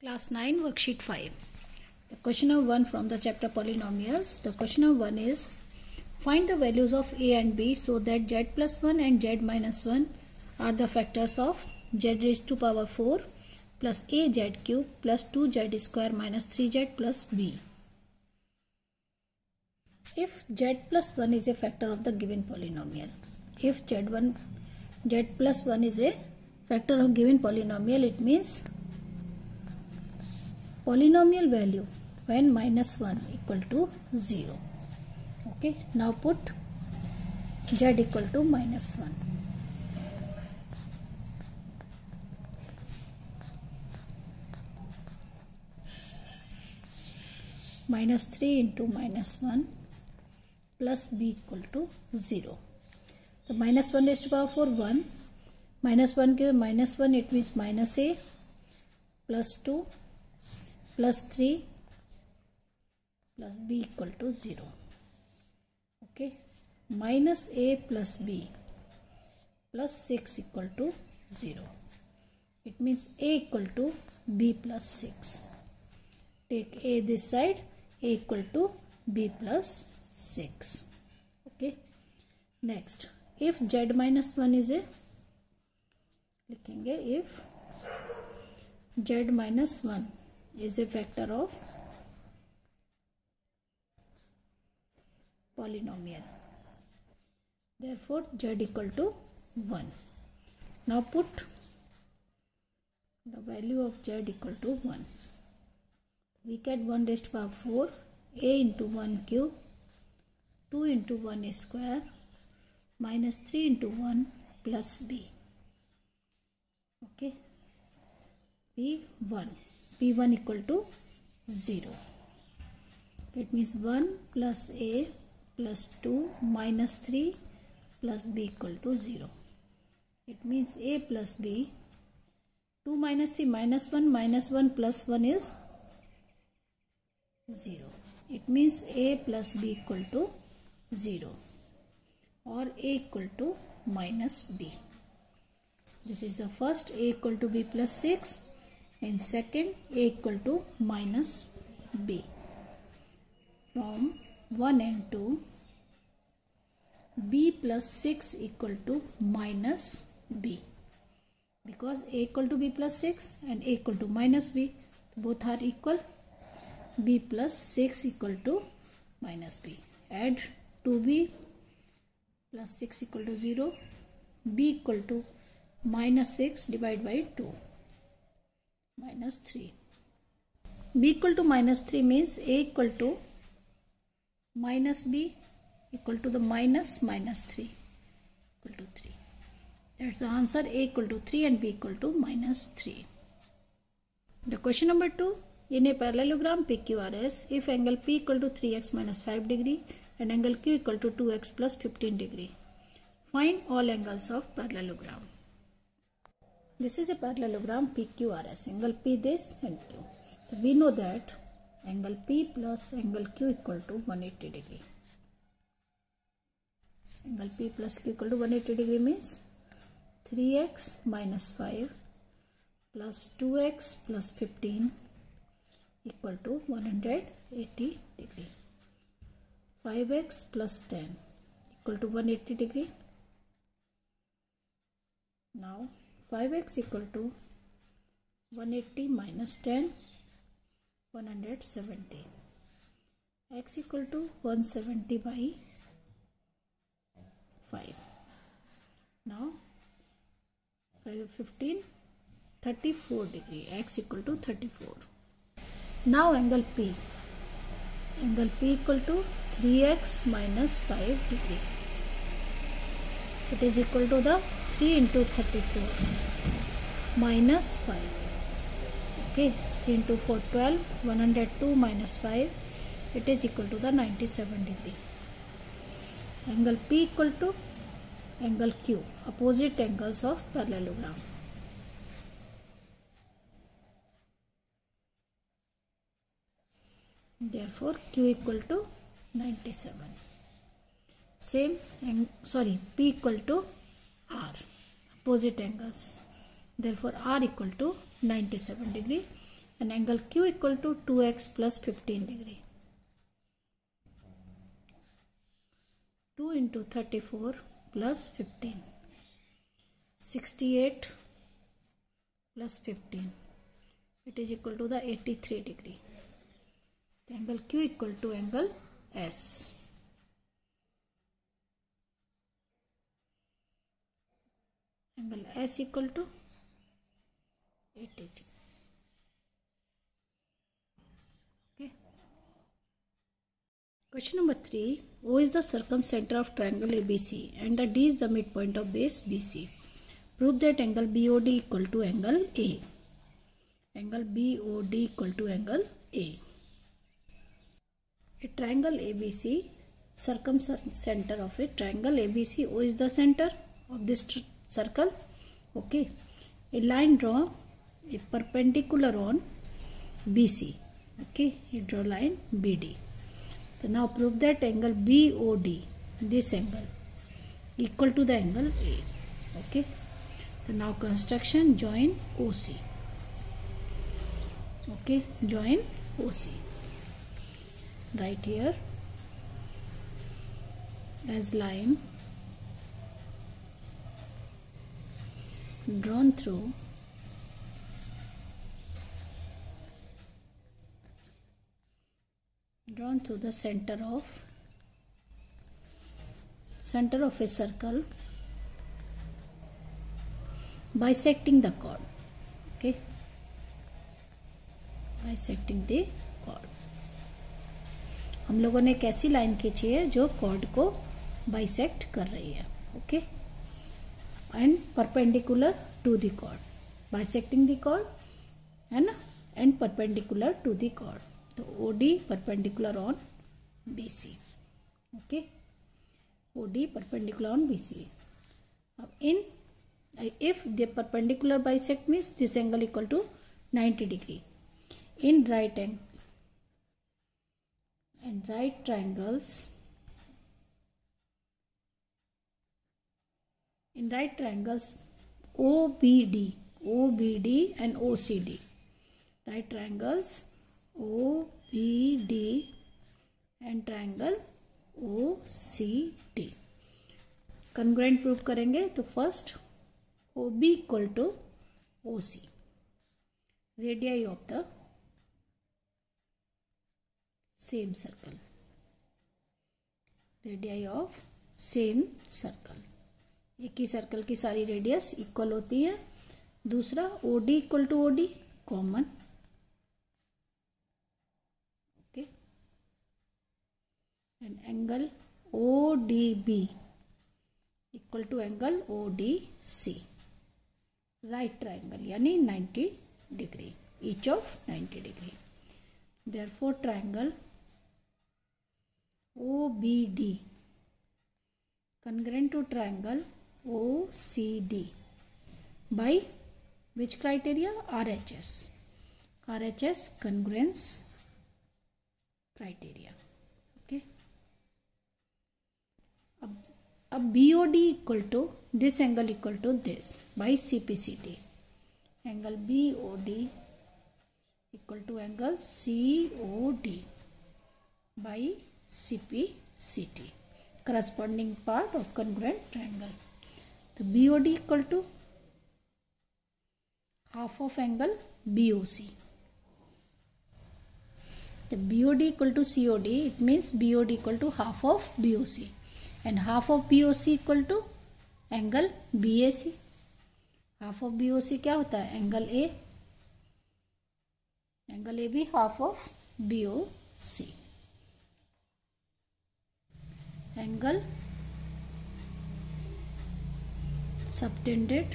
Class 9 worksheet 5. The question number 1 from the chapter polynomials. The question number 1 is find the values of a and b so that z plus 1 and z minus 1 are the factors of z raised to power 4 plus a z cube plus 2z square minus 3z plus b. If z plus 1 is a factor of the given polynomial, if z plus 1 is a factor of given polynomial, it means polynomial value when minus 1 equal to 0. Okay, now put z equal to minus 1. Minus 3 into minus 1 plus b equal to 0. So minus 1 raised to power 4 1. Minus 1 के minus 1 it means minus a plus 2 plus 3 plus b equal to 0. Okay, minus a plus b plus 6 equal to 0. It means a equal to b plus 6. Take a this side, a equal to b plus 6. Okay, next if z minus 1 is a, लिखेंगे if z minus 1 is a factor of polynomial, therefore z equal to 1. Now put the value of z equal to 1. We get 1 raised to power 4, a into 1 cube, 2 into 1 square, minus 3 into 1 plus b. Okay, p1 equal to 0. It means 1 plus a plus 2 minus 3 plus b equal to 0. It means a plus b, 2 minus 3 minus 1 plus 1 is 0. It means a plus b equal to 0 or a equal to minus b. This is the first, a equal to b plus 6, and second a equal to minus b. From 1 and 2, b plus 6 equal to minus b. Because a equal to b plus 6 and a equal to minus b, both are equal. B plus 6 equal to minus b. Add 2b plus 6 equal to 0. B equal to minus 6 divided by 2. Minus 3. B equal to minus 3 means a equal to minus b equal to the minus 3 equal to 3. That's the answer. A equal to 3 and b equal to minus 3. The question number 2. In a parallelogram PQRS, if angle P equal to 3x minus 5 degree and angle Q equal to 2x plus 15 degree, find all angles of parallelogram. This is a parallelogram PQRS, angle P this and Q. So we know that angle P plus angle Q equal to 180 degree. Angle P plus Q equal to 180 degree means 3x minus 5 plus 2x plus 15 equal to 180 degree. 5x plus 10 equal to 180 degree. Now 5x equal to 180 minus 10, 170. X equal to 170 by 5. Now 15, 34 degree. X equal to 34. Now angle P equal to 3x minus 5 degree. It is equal to the 3 into 34 minus 5. Okay, 3 into 4 12, 102 minus 5. It is equal to the 97 degree. Angle P equal to angle Q, opposite angles of parallelogram. Therefore Q equal to 97. Same, P equal to R, opposite angles. Therefore R equal to 97 degree. and angle Q equal to 2x plus 15 degree. 2 into 34 plus 15. 68 plus 15. It is equal to the 83 degree. The angle Q equal to angle S. Angle S equal to 80. Okay. Question number 3. O is the circumcenter of triangle ABC and the D is the midpoint of base BC. Prove that angle BOD equal to angle A. Angle BOD equal to angle A. A triangle ABC, circumcenter of a triangle ABC. O is the center of this circle. Okay. A line draw a perpendicular on BC. Okay. You draw line BD. So now prove that angle BOD, this angle, equal to the angle A. Okay. So now construction, join OC. Okay. Join OC. Right here as line drawn through the center of a circle bisecting the chord. Okay, bisecting the chord. हम लोगों ने एक ऐसी line खींची है जो cord को bisect कर रही है. Okay, and perpendicular to the chord, bisecting the chord है ना, and perpendicular to the chord. तो OD perpendicular on BC. Okay, OD perpendicular on BC. अब इन if the perpendicular bisect means this angle equal to 90 degree. In right angle and right triangles, OBD and OCD, right triangles OBD and triangle OCD congruent prove करेंगे. तो first OB equal to OC, radii of the same circle, radii of same circle. एक ही circle की सारी radius equal होती है. दूसरा OD equal to OD common. Okay, and angle ODB equal to angle ODC, right triangle यानी 90 degree, each of 90 degree. Therefore triangle OBD congruent to triangle OCD by which criteria? RHS congruence criteria. Okay, अब BOD equal to this angle equal to this by CPCT. Angle BOD equal to angle COD by CPCT, corresponding part of congruent triangle. तो BOD equal to half of angle BOC. The BOD equal to COD, it means BOD equal to half of BOC, and half of BOC equal to angle BAC. half of BOC क्या होता है? Angle A. Angle A भी half of BOC. Angle subtended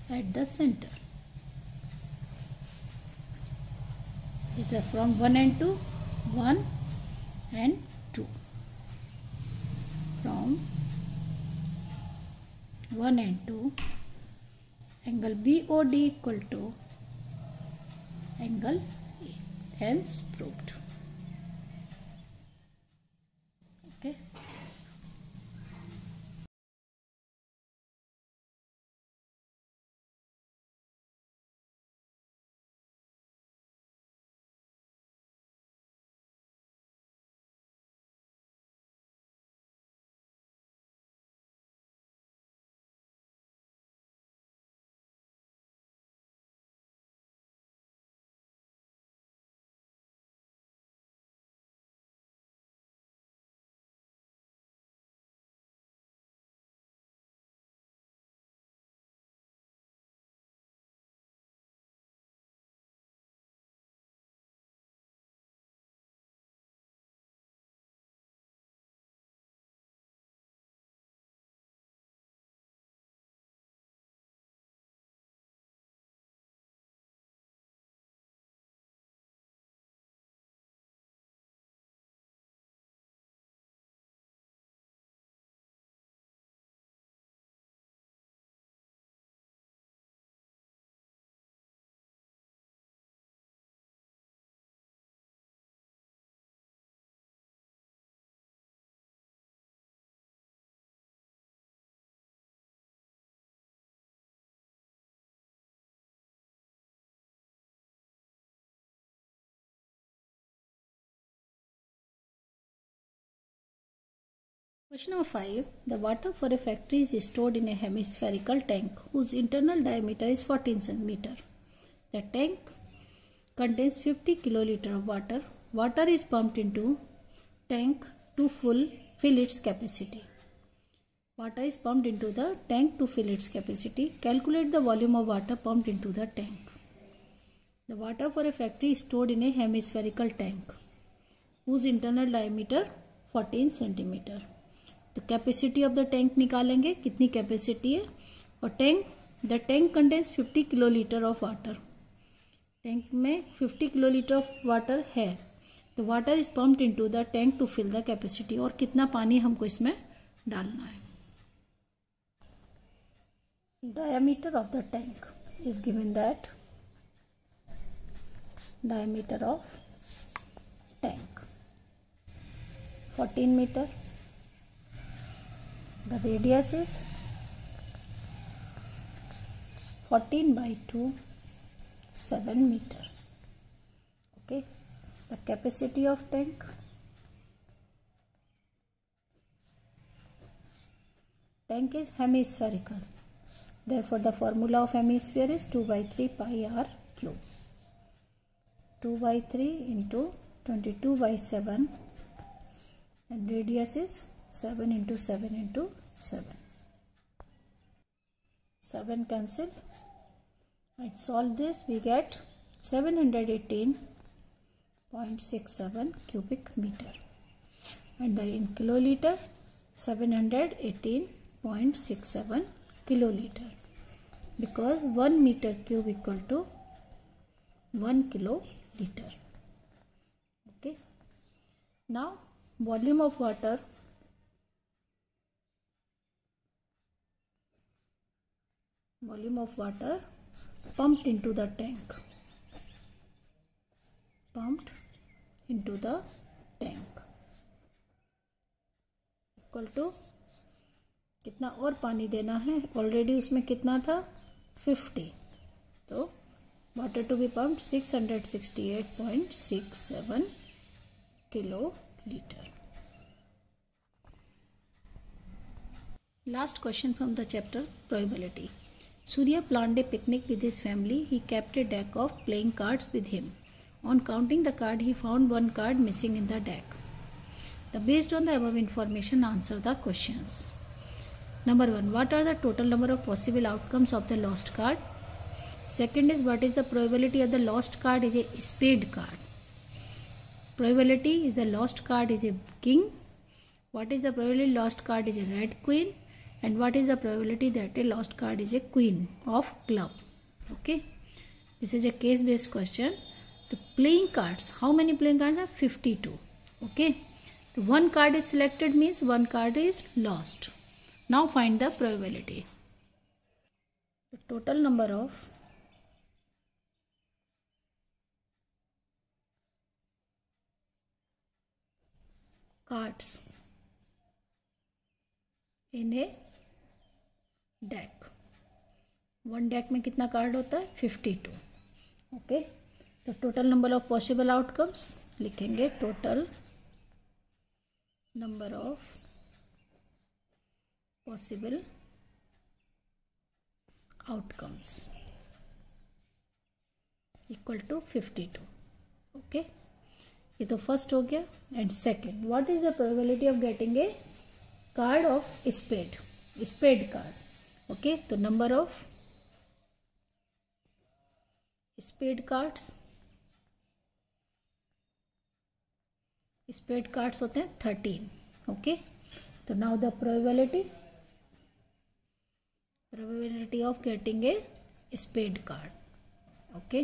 at the center. These are from 1 and 2, 1 and 2. From 1 and 2, angle BOD equal to angle A. Hence proved. Okay. Question number 5. The water for a factory is stored in a hemispherical tank whose internal diameter is 14 cm. The tank contains 50 kiloliter of water. Water is pumped into tank to fill its capacity. Water is pumped into the tank to fill its capacity. Calculate the volume of water pumped into the tank. The water for a factory is stored in a hemispherical tank whose internal diameter 14 cm. तो capacity of the tank निकालेंगे, कितनी capacity है. और the tank contains 50 kilolitre of water. Tank में 50 kilolitre of water है. तो water is pumped into the tank to fill the capacity. और कितना पानी हमको इसमें डालना है. Diameter of the tank is given that diameter of tank 14 metre. The radius is 14 by 2, 7 meter. Okay. The capacity of tank is hemispherical. Therefore, the formula of hemisphere is 2 by 3 pi r cube. 2 by 3 into 22 by 7 and radius is 7 into 7 into 7. 7 cancel. And solve this, we get 718.67 cubic meter. And then in kiloliter, 718.67 kiloliter. Because 1 meter cube equal to 1 kiloliter. Okay. Now, volume of water pumped into the tank. Equal to कितना और पानी देना है. Already उसमें कितना था 50. तो water to be pumped 668.67 kiloliter. Last question from the chapter probability. Surya planned a picnic with his family. He kept a deck of playing cards with him. On counting the card, he found one card missing in the deck. Based on the above information, answer the questions. Number 1. What are the total number of possible outcomes of the lost card? Second is, what is the probability of the lost card is a spade card? Probability is the lost card is a king. What is the probability lost card is a red queen? And what is the probability that a lost card is a queen of club? Okay. This is a case based question. The playing cards, how many playing cards are? 52. Okay. So one card is selected means one card is lost. Now find the probability. The total number of cards in a deck. One deck में कितना card होता है 52. Okay. तो total number of possible outcomes लिखेंगे. Total number of possible outcomes equal to 52. Okay. ये तो first हो गया. And second, what is the probability of getting a card of spade card. Okay. तो नंबर ऑफ स्पेड कार्ड्स होते हैं 13. Okay. तो now the probability of getting a spade card. Okay.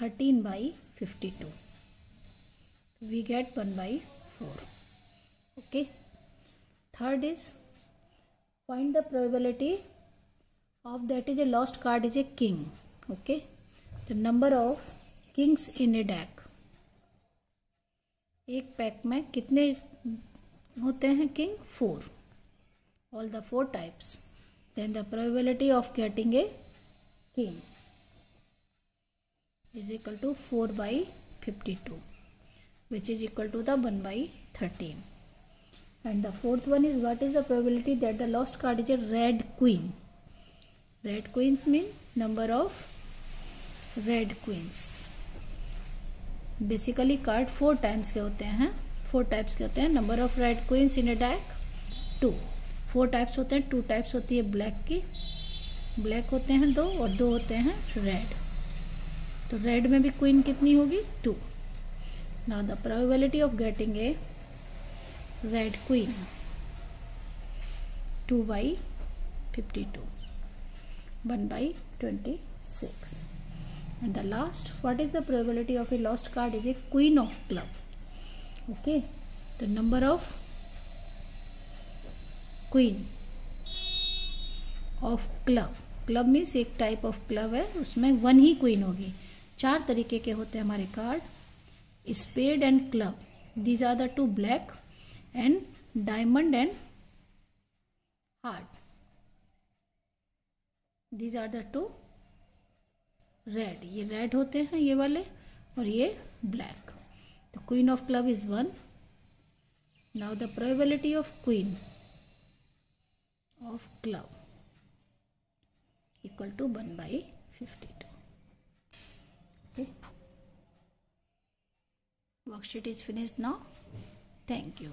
13 by 52. We get 1 by 4. Okay. Third is, find the probability of that is a lost card is a king. Okay. The number of kings in a deck. एक pack में कितने होते हैं king? 4. All the 4 types. Then the probability of getting a king is equal to 4 by 52, which is equal to the 1 by 13. And the fourth one is, what is the probability that the lost card is a red queen? Red queens mean number of red queens. Basically card 4 times के होते हैं, 4 types के होते हैं. Number of red queens in a deck 2. 4 types होते हैं. 2 types होती है ब्लैक की, ब्लैक होते हैं 2 और 2 होते हैं रेड. तो रेड में भी क्वीन कितनी होगी? 2. Now the probability of getting A red queen 2/52, 1/26. And the last, what is the probability of a lost card is a queen of club. Okay, the number of queen of club, club means एक type of club है, उसमें 1 ही queen होगी. 4 तरीके के होते हैं हमारे card, spade and club. These are the 2 black and diamond and heart. These are the 2 red. ये रेड होते हैं ये वाले, और ये ब्लैक. तो queen of club is 1. Now the probability of queen of club equal to 1/52. Okay, worksheet is finished now. Thank you.